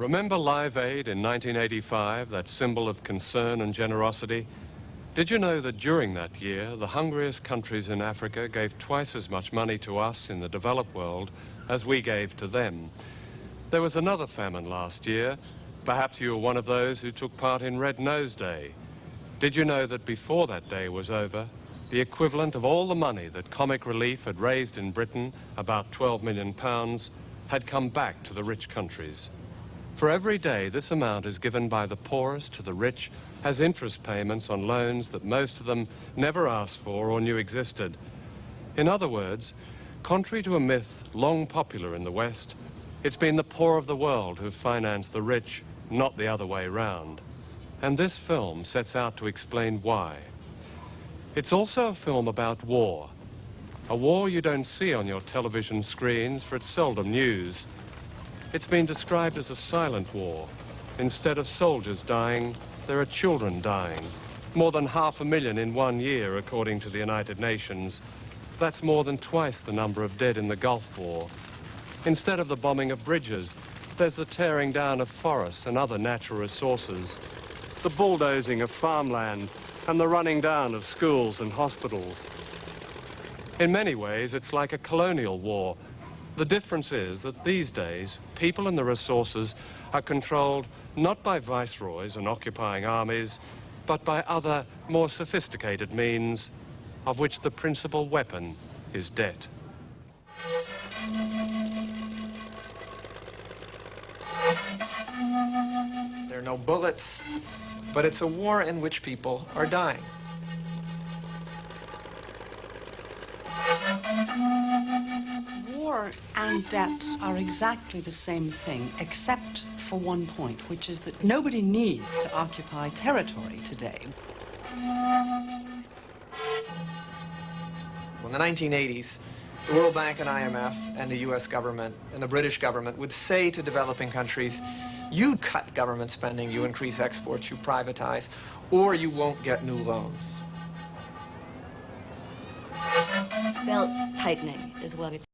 Remember Live Aid in 1985, that symbol of concern and generosity? Did you know that during that year, the hungriest countries in Africa gave twice as much money to us in the developed world as we gave to them? There was another famine last year. Perhaps you were one of those who took part in Red Nose Day. Did you know that before that day was over, the equivalent of all the money that Comic Relief had raised in Britain, about £12 million, had come back to the rich countries? For every day this amount is given by the poorest to the rich as interest payments on loans that most of them never asked for or knew existed. In other words, contrary to a myth long popular in the West, it's been the poor of the world who've financed the rich, not the other way round. And this film sets out to explain why. It's also a film about war. A war you don't see on your television screens, for it's seldom news. It's been described as a silent war. Instead of soldiers dying, there are children dying. More than 500,000 in 1 year, according to the United Nations. That's more than twice the number of dead in the Gulf War. Instead of the bombing of bridges, there's the tearing down of forests and other natural resources, the bulldozing of farmland, and the running down of schools and hospitals. In many ways, it's like a colonial war. The difference is that these days, people and the resources are controlled not by viceroys and occupying armies, but by other, more sophisticated means, of which the principal weapon is debt. There are no bullets, but it's a war in which people are dying. War and debt are exactly the same thing, except for one point, which is that nobody needs to occupy territory today. Well, in the 1980s, the World Bank and IMF and the US government and the British government would say to developing countries, you cut government spending, you increase exports, you privatize, or you won't get new loans. Belt tightening is what it's